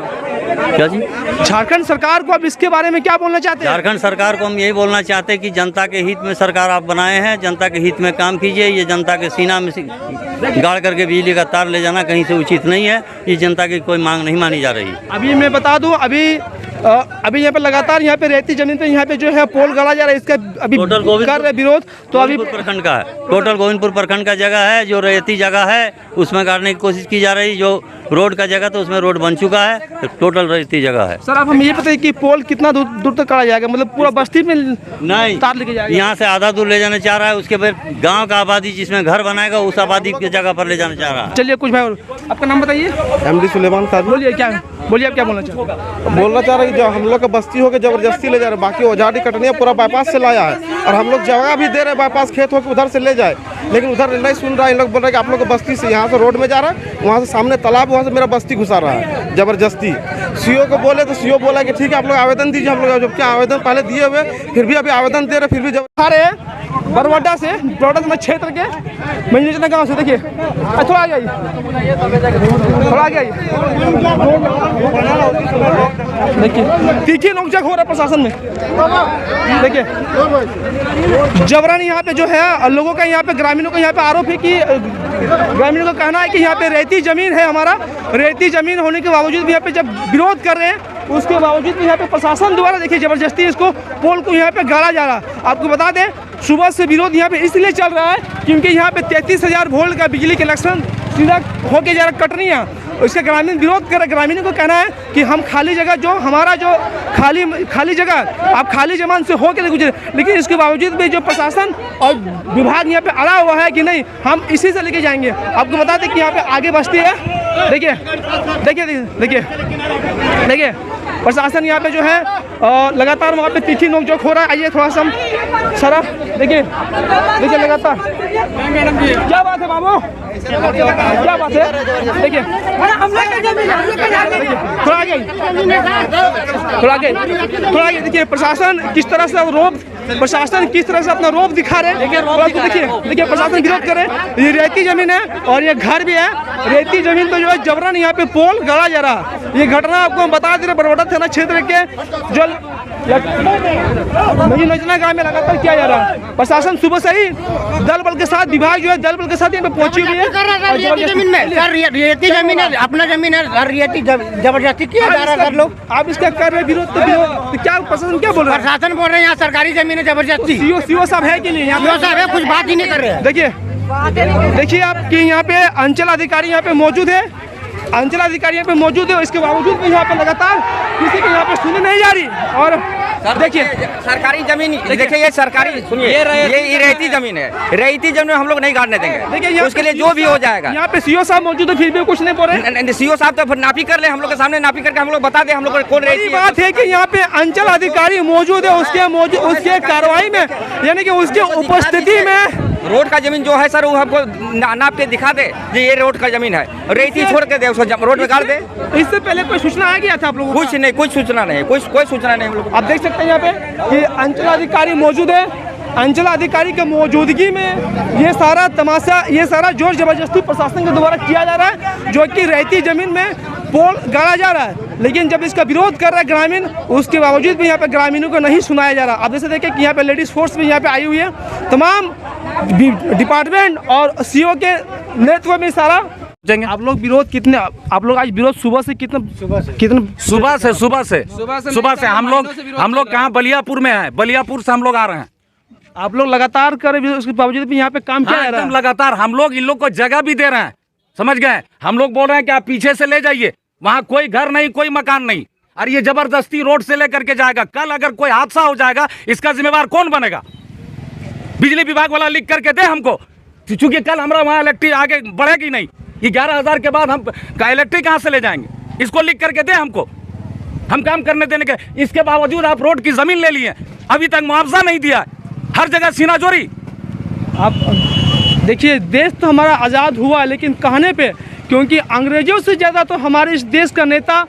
क्या जी? झारखंड सरकार को अब इसके बारे में क्या बोलना चाहते हैं? झारखंड सरकार को हम यही बोलना चाहते हैं कि जनता के हित में सरकार आप बनाए हैं, जनता के हित में काम कीजिए। ये जनता के सीना में गाड़ करके बिजली का तार ले जाना कहीं से उचित नहीं है, ये जनता की कोई मांग नहीं मानी जा रही। अभी मैं बता दूं, अभी अभी यहाँ पे लगातार यहाँ पे रेती जमीन पे यहाँ पे जो है पोल गाड़ा जा रहा है, इसका अभी कर रहे विरोध। तो अभी प्रखंड का है, टोटल गोविंदपुर प्रखंड का जगह है, जो रेती जगह है उसमें गाड़ने की कोशिश की जा रही। जो रोड का जगह तो उसमें रोड बन चुका है, तो टोटल रेती जगह है। सर आप हम ये बताइए कि पोल कितना दूर तक काटा जाएगा, मतलब पूरा बस्ती में नहीं, तार लेके जाएगा? यहाँ से आधा दूर ले जाना चाह रहा है, उसके बाद गांव का आबादी जिसमें घर बनाएगा उस आबादी की जगह पर ले जाना चाह रहा है। चलिए कुछ भाई और आपका नाम बताइए। MD सुलेमान खान। बोलिए क्या, बोलिए आप क्या बोलना चाहते हैं? बोलना चाह रहे हैं कि जो हम लोग का बस्ती होकर जबरदस्ती ले जा रहे हैं, बाकी औजारी कटनिया पूरा बाईपास से लाया है और हम लोग जगह भी दे रहे हैं बाईपास खेत होकर उधर से ले जाए, लेकिन उधर नहीं सुन रहा है। इन लोग बोल रहे हैं कि आप लोग का बस्ती से यहाँ से रोड में जा रहा है, वहाँ से सामने तालाब, वहाँ से मेरा बस्ती घुसा रहा है जबरदस्ती। CO को बोले तो CO बोला कि ठीक है आप लोग आवेदन दीजिए। हम लोग जब क्या आवेदन पहले दिए हुए, फिर भी अभी आवेदन दे रहे, फिर भी जब अरे बरवाडा से बरवाडा थाना क्षेत्र के मंजूजना गाँव से देखिए, थोड़ा आगे आइए, थोड़ा आगे आइए। देखिए तीखी नोकझोंक हो रहा है प्रशासन में। देखिए जबरन यहाँ पे जो है लोगों का, यहाँ पे ग्रामीणों का यहाँ पे आरोप है कि ग्रामीणों का कहना है कि यहाँ पे रेती जमीन है हमारा, रेती जमीन होने के बावजूद भी यहाँ पे जब विरोध कर रहे हैं उसके बावजूद भी यहाँ पे प्रशासन द्वारा देखिए जबरदस्ती इसको पोल को यहाँ पे गाड़ा जा रहा है। आपको बता दें सुबह से विरोध यहाँ पे इसलिए चल रहा है क्योंकि यहाँ पे 33,000 वोल्ट का बिजली कनेक्शन सीधा होके जा रहा कटनिया, इसका ग्रामीण विरोध कर रहे। ग्रामीणों को कहना है कि हम खाली जगह जो हमारा जो खाली जगह आप खाली जमान से होकर गुजरे, लेकिन इसके बावजूद भी जो प्रशासन और विभाग यहाँ पे अड़ा हुआ है कि नहीं हम इसी से लेके जाएंगे। आपको बता दें कि यहाँ पे आगे बस्ती है, देखिए देखिए देखिए देखिए प्रशासन यहाँ पे जो है लगातार वहाँ पे तीखी नोकझोंक हो रहा है। आइए थोड़ा सा सर देखिए देखिए लगातार क्या बात है बाबू, क्या बात है, देखिए थोड़ा आगे थोड़ा आगे थोड़ा आगे देखिए प्रशासन किस तरह से अपना रोब दिखा रहे हैं। देखिए प्रशासन विरोध कर रहे हैं। ये रेती जमीन है और ये घर भी है, रेती जमीन पे जो है जबरन यहाँ पे पोल गाड़ा जा रहा है। ये घटना आपको हम बता दे रहे बरवाडा थाना क्षेत्र के जो नजना गाँव में लगातार किया जा रहा है। प्रशासन सुबह से ही दल बल के साथ, विभाग जो है दल बल के साथ यहाँ पे पहुंची हुई है। जमीन में रेती जमीन है, अपना जमीन है, रेती जबरदस्ती किया जा रहा है। लोग आप इसका कर रहे विरोध तो क्या प्रशासन क्या बोल रहा है? प्रशासन बोल रहे हैं यहाँ सरकारी जमीन है जबरदस्ती। सीओ साहब है कि नहीं यहाँ सीओ साहब है, कुछ बात ही नहीं कर रहे हैं। देखिए आप कि यहाँ पे अंचल अधिकारी यहाँ पे मौजूद है, अंचल अधिकारी यहाँ पे मौजूद है, इसके बावजूद भी यहाँ पे लगातार किसी की यहाँ पे सुनी नहीं जा रही। और देखिए सरकारी जमीन, देखिए ये सरकारी, ये रेती जमीन है, रेती जमीन हम लोग नहीं काटने देंगे। देखिए उसके लिए जो भी हो जाएगा। यहाँ पे सीओ साहब मौजूद है फिर भी कुछ नहीं बोल रहे। सीओ साहब तो फिर नापी कर ले, हम लोग के सामने नापी करके हम लोग बता दे हम लोग कौन रेती। बात है कि यहाँ पे अंचल अधिकारी मौजूद है, उसके कार्रवाई में यानी कि उसके उपस्थिति में रोड का जमीन जो है सर वो हमको नाप के दिखा दे ये रोड का जमीन है, रेती छोड़ के दे उसको रोड में गाड़ दे। इससे पहले कोई सूचना आ गया था आप लोगों को? कुछ नहीं, कुछ सूचना नहीं, कोई सूचना नहीं हम लोग। आप देख सकते हैं यहाँ पे कि अंचल अधिकारी मौजूद है, अंचल अधिकारी की मौजूदगी में ये सारा तमाशा, ये सारा जोर जबरदस्ती प्रशासन के द्वारा किया जा रहा है, जो कि रेती जमीन में पोल गाड़ा जा रहा है। लेकिन जब इसका विरोध कर रहा है ग्रामीण, उसके बावजूद भी यहाँ पे ग्रामीणों को नहीं सुनाया जा रहा। आप जैसे देखें कि यहाँ पे लेडीज फोर्स भी यहाँ पे आई हुई है, तमाम डिपार्टमेंट और सीओ के नेतृत्व में सारा आप लोग विरोध कितने, आप लोग आज विरोध सुबह से सुबह से हम लोग कहाँ बलियापुर में है, बलियापुर से हम लोग आ रहे हैं। आप लोग लगातार कर उसके बावजूद भी यहाँ पे काम किया जा रहा है। लगातार हम लोग इन लोग को जगह भी दे रहे हैं, समझ गए। हम लोग बोल रहे हैं कि आप पीछे से ले जाइए, वहाँ कोई घर नहीं, कोई मकान नहीं, और ये जबरदस्ती रोड से लेकर के जाएगा। कल अगर कोई हादसा हो जाएगा इसका जिम्मेवार कौन बनेगा? बिजली विभाग वाला लिख करके दे हमको, क्योंकि कल हमारा वहाँ इलेक्ट्रिक आगे बढ़ेगी नहीं। ये 11,000 के बाद हम इलेक्ट्रिक कहाँ से ले जाएंगे? इसको लिख करके दे हमको, हम काम करने देने के। इसके बावजूद आप रोड की जमीन ले लिए, अभी तक मुआवजा नहीं दिया, हर जगह सीना जोरी। आप देखिए देश तो हमारा आज़ाद हुआ, लेकिन कहने पे, क्योंकि अंग्रेजों से ज़्यादा तो हमारे इस देश का नेता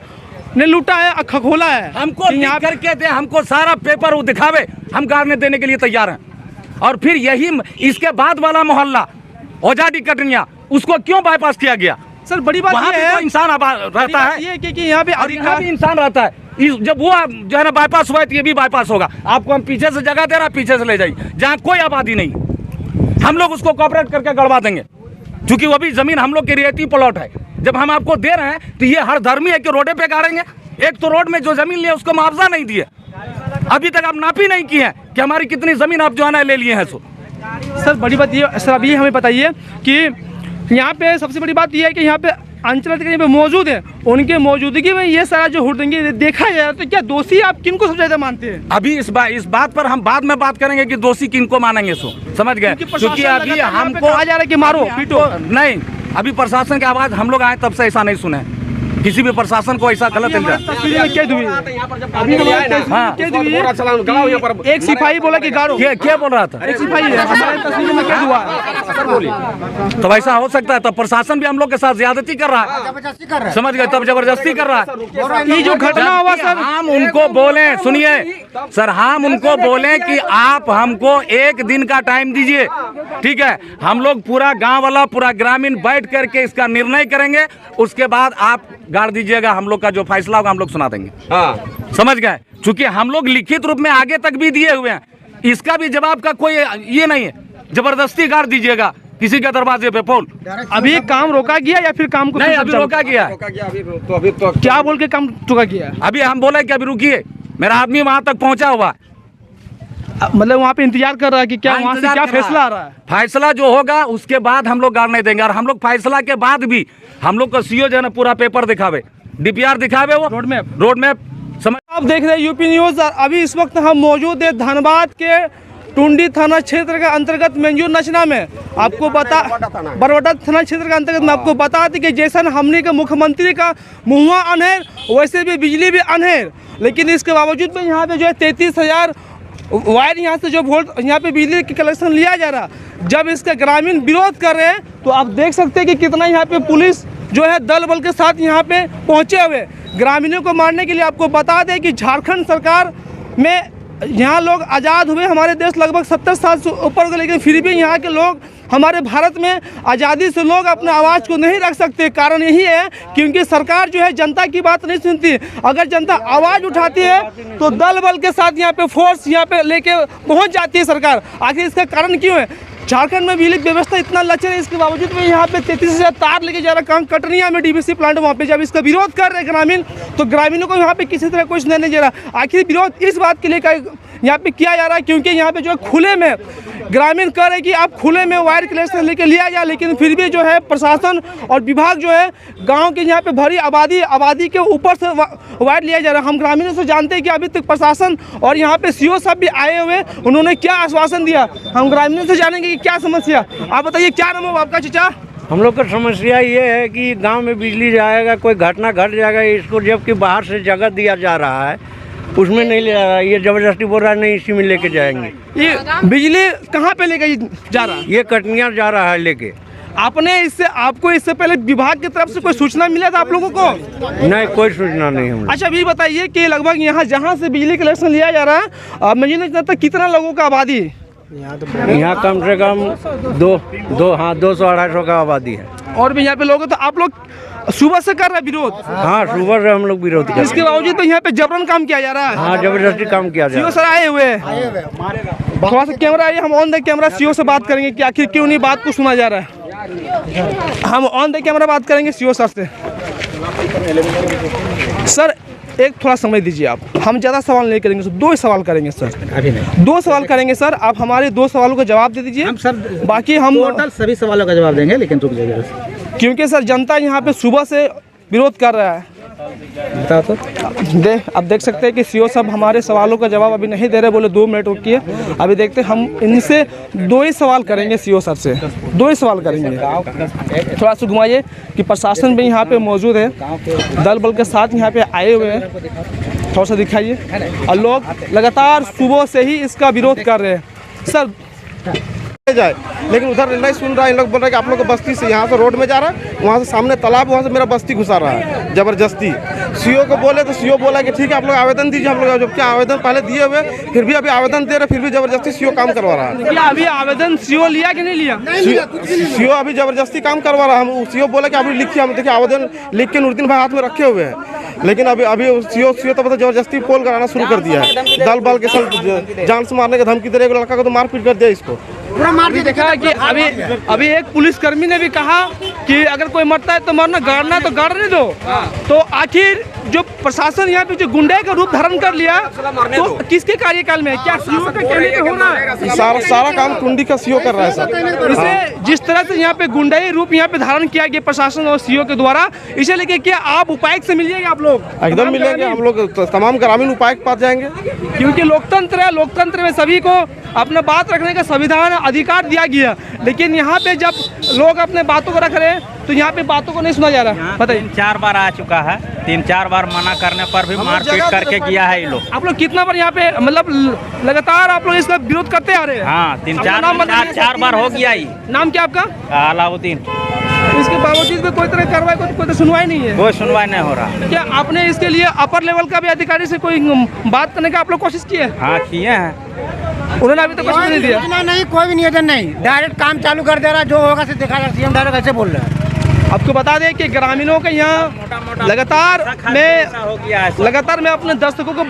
ने लूटा है, खखोला है। हमको लिख करके दे, हमको सारा पेपर वो दिखावे, हम गाड़ने देने के लिए तैयार हैं। और फिर यही इसके बाद वाला मोहल्ला औजाडी कटनिया, उसको क्यों बाईपास किया गया? सर बड़ी बात ये है, इंसान रहता है ये कि यहाँ पे भी इंसान रहता है। जब वो जो है ना बाईपास हुआ है तो ये भी बाईपास होगा। आपको हम पीछे से जगह दे रहा, पीछे से ले जाइए, जहाँ कोई आबादी नहीं, हम लोग उसको कॉपरेट करके गड़वा देंगे, क्योंकि वो भी जमीन हम लोग की रियायती प्लॉट है। जब हम आपको दे रहे हैं तो ये हर धर्मी है कि रोडे पे गाड़ेंगे, एक तो रोड में जो जमीन लिया उसको मुआवजा नहीं दिए, अभी तक आप नापी नहीं की है कि हमारी कितनी जमीन आप जो है ना ले लिए हैं। सो सर बड़ी बात ये सर अभी हमें बताइए कि यहाँ पे सबसे बड़ी बात ये है कि यहाँ पे अंचल अधिकारी पे मौजूद है, उनके मौजूदगी में ये सारा जो हुड़दंगी देखा जाए तो क्या दोषी आप किनको सबसे ज्यादा मानते हैं? अभी इस बात पर हम बाद में बात करेंगे कि दोषी किनको मानेंगे। सो समझ गए, क्योंकि अभी हमको कहा जा रहा है कि मारो पीटो नहीं, अभी प्रशासन की आवाज हम लोग आए तब से ऐसा नहीं सुने, किसी भी प्रशासन को ऐसा गलत कैद हुई है। एक सिपाही बोला कि गाड़ो, क्या बोल रहा था? एक सिपाही है हमारे तस्वीर में कैद हुआ। तो ऐसा हो सकता है, तब प्रशासन भी हम लोग के साथ ज्यादती कर रहा है, समझ गए, तब जबरदस्ती कर रहा है। ये जो घटना हुआ सर, हम उनको बोले, सुनिए सर, हम उनको बोले कि आप हमको एक दिन का टाइम दीजिए, ठीक है, हम लोग पूरा गांव वाला पूरा ग्रामीण बैठ करके इसका निर्णय करेंगे, उसके बाद आप गाड़ दीजिएगा, हम लोग का जो फैसला होगा हम लोग सुना देंगे। समझ गए, चूंकि हम लोग लिखित रूप में आगे तक भी दिए हुए हैं, इसका भी जवाब का कोई ये नहीं है, जबरदस्ती गाड़ दीजिएगा किसी के दरवाजे पे पोल। अभी काम रोका गया या फिर काम को नहीं, अभी रोका गया है। तो क्या बोल के काम रोका गया? अभी हम बोले कि अभी रुकिए, मेरा आदमी वहां तक पहुंचा हुआ, मतलब वहाँ पे इंतजार कर रहा है कि क्या वहाँ से क्या फैसला आ रहा है। फैसला जो होगा उसके बाद हम लोग गाड़ नहीं देंगे, और हम लोग फैसला के बाद भी हम लोग को सीओ जो है ना पूरा पेपर दिखावे, डीपीआर दिखावे, वो रोड मैप समझ। आप देख रहे हैं यूपी न्यूज। अभी इस वक्त हम मौजूद है धनबाद के टुंडी थाना क्षेत्र के अंतर्गत मंजूर नचना में। आपको बता बरवटा थाना क्षेत्र के अंतर्गत में आपको बता दें कि जैसा हमने के मुख्यमंत्री का मुँह अनहेर वैसे भी बिजली भी अनहेर, लेकिन इसके बावजूद भी यहाँ पे जो है 33,000 वायर यहाँ से जो वोल्ट यहाँ पे बिजली की कलेक्शन लिया जा रहा। जब इसका ग्रामीण विरोध कर रहे हैं तो आप देख सकते हैं कि कितना यहाँ पे पुलिस जो है दल बल के साथ यहाँ पे पहुँचे हुए ग्रामीणों को मारने के लिए। आपको बता दें कि झारखंड सरकार में यहाँ लोग आज़ाद हुए, हमारे देश लगभग 70 साल से ऊपर हो गए, लेकिन फिर भी यहाँ के लोग हमारे भारत में आज़ादी से लोग अपने आवाज़ को नहीं रख सकते। कारण यही है क्योंकि सरकार जो है जनता की बात नहीं सुनती। अगर जनता आवाज़ उठाती है तो दल बल के साथ यहाँ पे फोर्स यहाँ पे लेके पहुँच जाती है सरकार। आखिर इसका कारण क्यों है? झारखंड में बिजली व्यवस्था इतना लचर है, इसके बावजूद भी यहाँ पे 33,000 तार लेके जा रहा काम। कटनिया में डीवीसी प्लांट वहाँ पे जब इसका विरोध कर रहे ग्रामीण तो ग्रामीणों को यहाँ पे किसी तरह कुछ नहीं जा रहा। आखिर विरोध इस बात के लिए यहाँ पे किया जा रहा है क्योंकि यहाँ पे जो है खुले में ग्रामीण कह रहे कि आप खुले में वायर कलेक्शन लेके लिया जाए, लेकिन फिर भी जो है प्रशासन और विभाग जो है गांव के यहाँ पे भरी आबादी के ऊपर से वायर लिया जा रहा है। हम ग्रामीणों से जानते हैं कि अभी तक प्रशासन और यहाँ पे सीओ साहब भी आए हुए, उन्होंने क्या आश्वासन दिया। हम ग्रामीणों से जानेंगे कि क्या समस्या। आप बताइए क्या नाम है आपका चाचा? हम लोग का समस्या ये है कि गांव में बिजली जाएगा, कोई घटना घट जाएगा, इसको जबकि बाहर से जगह दिया जा रहा है उसमें नहीं ले जा रहा है, ये जबरदस्ती बोल रहा है नहीं इसी में लेके जाएंगे। ये बिजली कहाँ पे लेके जा रहा है? ये कटनिया जा रहा है लेके। आपको इससे पहले विभाग की तरफ से कोई सूचना मिला था आप लोगों को? नहीं, कोई सूचना नहीं है। अच्छा अभी बताइए कि लगभग यहाँ जहाँ से बिजली कलेक्शन लिया जा रहा है मुझे तक कितना लोगों का आबादी है? यहाँ कम से कम 200-250 का आबादी है। और भी यहाँ पे लोग, तो आप लोग सुबह से कर रहे हैं विरोध? हाँ, सुबह से हम लोग विरोध कर रहे हैं। इसके बावजूद तो यहाँ पे जबरन काम किया जा रहा है। हाँ, जबरदस्ती काम किया जा रहा है। सीओ सर आए हुए थोड़ा सा कैमरा आइए, हम ऑन द कैमरा सीओ से बात करेंगे कि आखिर क्यों नहीं बात को सुना जा रहा है। हम ऑन द कैमरा बात करेंगे सीओ सर से। सर एक थोड़ा समय दीजिए आप, हम ज़्यादा सवाल नहीं करेंगे सर, 2 सवाल करेंगे सर। अभी नहीं 2 सवाल करेंगे सर, आप हमारे 2 सवालों का जवाब दे दीजिए। हम सर बाकी हम टोटल सभी सवालों का जवाब देंगे, लेकिन रुक जाइए क्योंकि सर जनता यहाँ पे सुबह से विरोध कर रहा है। बताओ सर। आप देख सकते हैं कि सीओ साहब हमारे सवालों का जवाब अभी नहीं दे रहे, बोले 2 मिनट रुकिए। अभी देखते हैं, हम इनसे 2 ही सवाल करेंगे सीओ सर से, 2 ही सवाल करेंगे। थोड़ा सा घुमाइए कि प्रशासन भी यहाँ पे मौजूद है, दल बल के साथ यहाँ पे आए हुए हैं, थोड़ा सा दिखाइए। और लोग लगातार सुबह से ही इसका विरोध कर रहे हैं सर जाए, लेकिन उधर नहीं सुन रहा है। इन लोग बोल रहे हैं कि आप लोग बस्ती से यहाँ से रोड में जा रहा है, वहाँ से सामने तालाब, वहाँ से मेरा बस्ती घुसा रहा है जबरदस्ती। सीओ को बोले तो सीओ बोला कि ठीक है आप लोग आवेदन दीजिए। हम लोग जबकि आवेदन पहले दिए हुए, फिर भी अभी आवेदन दे रहे, फिर भी जबरदस्ती सीओ काम करवा रहा है। अभी आवेदन सीओ लिया कि नहीं लिया? सीओ अभी जबरदस्ती काम करवा रहा है। हम सीओ बोले कि अभी लिखिए, हम देखिए आवेदन लिख के नूरदीन भाई हाथ में रखे हुए हैं, लेकिन अभी सीओ तो मतलब जबरदस्ती पोल कराना शुरू कर दिया है। दल बल के साथ जान से मारने का धमकी दे रहे, लड़का को तो मार पीट कर दिया इसको। अभी देखा कि अभी एक पुलिसकर्मी ने भी कहा कि अगर कोई मरता है तो मरना, गाड़ना है तो गाड़ने दो। तो आखिर जो प्रशासन यहाँ पे जो गुंडे का रूप धारण कर लिया तो किसके कार्यकाल में, क्या सीओ का कहने पे हो रहा है? सारा काम टुंडी का सीओ कर रहा है सर। इसे जिस तरह से यहाँ पे गुंडाई रूप यहाँ पे धारण किया गया प्रशासन और सीओ के द्वारा, इसे लेके क्या आप उपायुक्त से मिलिएगा? आप लोग एकदम मिलेंगे, हम लोग तमाम ग्रामीण उपायुक्त पास जाएंगे, क्योंकि लोकतंत्र है, लोकतंत्र में सभी को अपना बात रखने का संविधान अधिकार दिया गया। लेकिन यहाँ पे जब लोग अपने बातों को रख रहे हैं तो यहाँ पे बातों को नहीं सुना जा रहा। बताइए, 3-4 बार आ चुका है, 3-4 बार मना करने पर भी मारपीट करके किया है ये लोग। आप लोग कितना बार यहाँ पे मतलब लगातार आप लोग इसका विरोध करते आ रहे हैं? हाँ, 3-4 बार हो गया ही। नाम क्या आपका? अलाउद्दीन। इसके बावजूद भी कोई तरह की कार्रवाई, कोई तो सुनवाई नहीं है। कोई सुनवाई नहीं हो रहा। क्या आपने इसके लिए अपर लेवल का भी अधिकारी से कोई बात करने का आप लोग कोशिश किए? हाँ, किए हैं। उन्होंने अभी तक कुछ नहीं दिया। नहीं, कोई भी निवेदन नहीं, डायरेक्ट काम चालू कर दे रहा, जो होगा से देखा जाएगा। सीएम डायरेक्ट ऐसे बोल रहे हैं। आपको बता दें कि ग्रामीणों के यहाँ लगातार मैं अपने दर्शकों को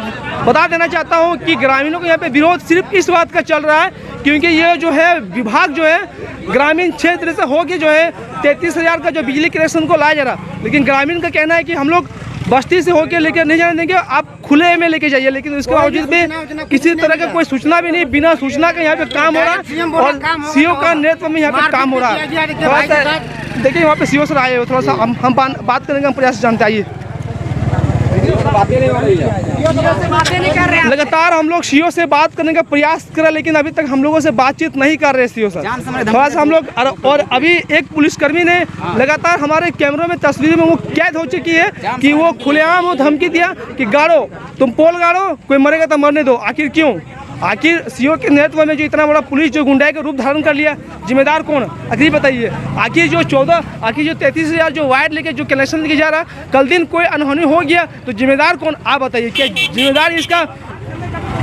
बता देना चाहता हूँ कि ग्रामीणों के यहाँ पे विरोध सिर्फ इस बात का चल रहा है क्योंकि ये जो है विभाग जो है ग्रामीण क्षेत्र से होके जो है 33,000 का जो बिजली कनेक्शन को लाया जा रहा, लेकिन ग्रामीण का कहना है कि हम लोग बस्ती से होके लेकर नहीं जाने देंगे, आप खुले में लेके जाइए। लेकिन उसके बावजूद भी किसी तरह का कोई सूचना भी नहीं, बिना सूचना के यहाँ पे काम हो रहा है और सीओ का नेतृत्व में यहाँ पे काम हो रहा है। देखिए वहाँ पे सीओ सर आए हो, थोड़ा सा हम बात करने का प्रयास जानते आइए। लगातार हम लोग सीओ से बात करने का प्रयास करें लेकिन अभी तक हम लोगों से बातचीत नहीं कर रहे सीओ सर। थोड़ा सा हम लोग और अभी एक पुलिसकर्मी ने लगातार हमारे कैमरों में तस्वीर में वो कैद हो चुकी है कि वो खुलेआम वो धमकी दिया कि गाड़ो, तुम पोल गाड़ो, कोई मरेगा तो मरने दो। आखिर क्यों? आखिर सीओ के नेतृत्व में जो इतना बड़ा पुलिस जो गुंडाई का रूप धारण कर लिया, जिम्मेदार कौन? आखिर बताइए। आखिर जो 33,000 जो वायर लेके जो कनेक्शन लेके जा रहा, कल दिन कोई अनहोनी हो गया तो जिम्मेदार कौन? आप बताइए। क्या जिम्मेदारी इसका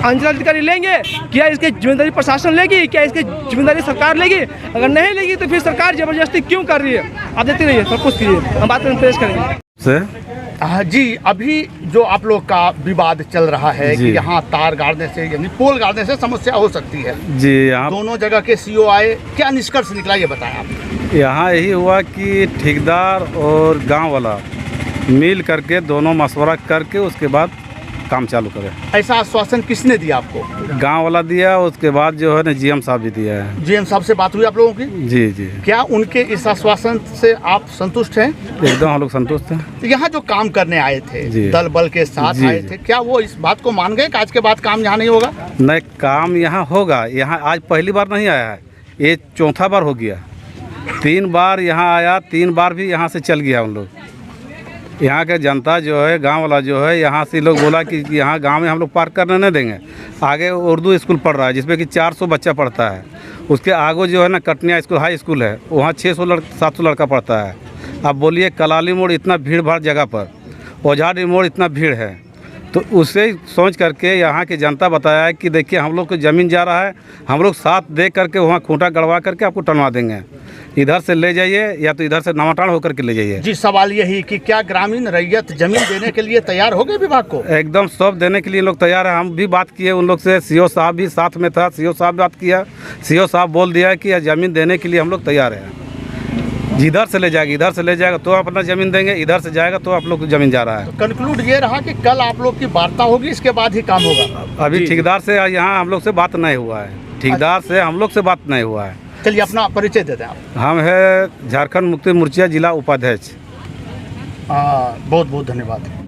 अंचलाधिकारी लेंगे? क्या इसकी जिम्मेदारी प्रशासन लेगी? क्या इसकी जिम्मेदारी सरकार लेगी? अगर नहीं लेगी तो फिर सरकार जबरदस्ती क्यों कर रही है? आप देखते रहिए, सब कुछ कीजिए, हम बात करने पेश करेंगे। जी, अभी जो आप लोग का विवाद चल रहा है कि यहाँ तार गाड़ने से यानी पोल गाड़ने से समस्या हो सकती है जी, यहाँ दोनों जगह के सीओ आए, क्या निष्कर्ष निकला ये बताएं आप। यहाँ यही हुआ कि ठेकेदार और गांव वाला मिल करके दोनों मशवरा करके उसके बाद काम चालू करें। ऐसा आश्वासन किसने दिया आपको? गांव वाला दिया, उसके बाद जो है ना जीएम साहब भी दिया है। जीएम साहब से बात हुई आप लोगों की? जी जी। क्या उनके इस आश्वासन से आप संतुष्ट हैं? एकदम हम लोग संतुष्ट हैं। यहाँ जो काम करने आए थे दल बल के साथ आए थे, क्या वो इस बात को मान गए कि आज के बाद काम यहाँ नहीं होगा? नहीं, काम यहाँ होगा। यहाँ आज पहली बार नहीं आया है, ये चौथा बार हो गया। 3 बार यहाँ आया, 3 बार भी यहाँ से चल गया। उन लोग यहाँ के जनता जो है, गांव वाला जो है, यहाँ से लोग बोला कि यहाँ गांव में हम लोग पार्क करने नहीं देंगे। आगे उर्दू स्कूल पढ़ रहा है जिसमें कि 400 बच्चा पढ़ता है। उसके आगे जो है ना कटनिया स्कूल हाई स्कूल है, वहाँ 700 लड़का पढ़ता है। अब बोलिए कलाली मोड़ इतना भीड़ भाड़ जगह पर, ओझाडी मोड़ इतना भीड़ है, तो उससे सोच करके यहाँ की जनता बताया है कि देखिए हम लोग को ज़मीन जा रहा है, हम लोग साथ दे करके वहाँ खूंटा गड़वा करके आपको टनवा देंगे। इधर से ले जाइए या तो इधर से नवाटाड़ होकर के ले जाइए। जी, सवाल यही कि क्या ग्रामीण रैयत जमीन देने के लिए तैयार हो गए विभाग को? एकदम सब देने के लिए लोग तैयार है। हम भी बात किए उन लोग से, सीओ साहब भी साथ में था, सीओ साहब बात किया, सीओ साहब बोल दिया कि ज़मीन देने के लिए हम लोग तैयार हैं। जिधर से ले जाएगा, इधर से ले जाएगा तो अपना ज़मीन देंगे, इधर से जाएगा तो आप लोग को ज़मीन जा रहा है। कंक्लूड ये रहा कि कल आप लोग की वार्ता होगी, इसके बाद ही काम होगा। अभी ठेकेदार से यहाँ हम लोग से बात नहीं हुआ है, ठेकेदार से हम लोग से बात नहीं हुआ है। चलिए अपना परिचय देते हैं आप। हम है झारखंड मुक्ति मोर्चा जिला उपाध्यक्ष। बहुत बहुत धन्यवाद।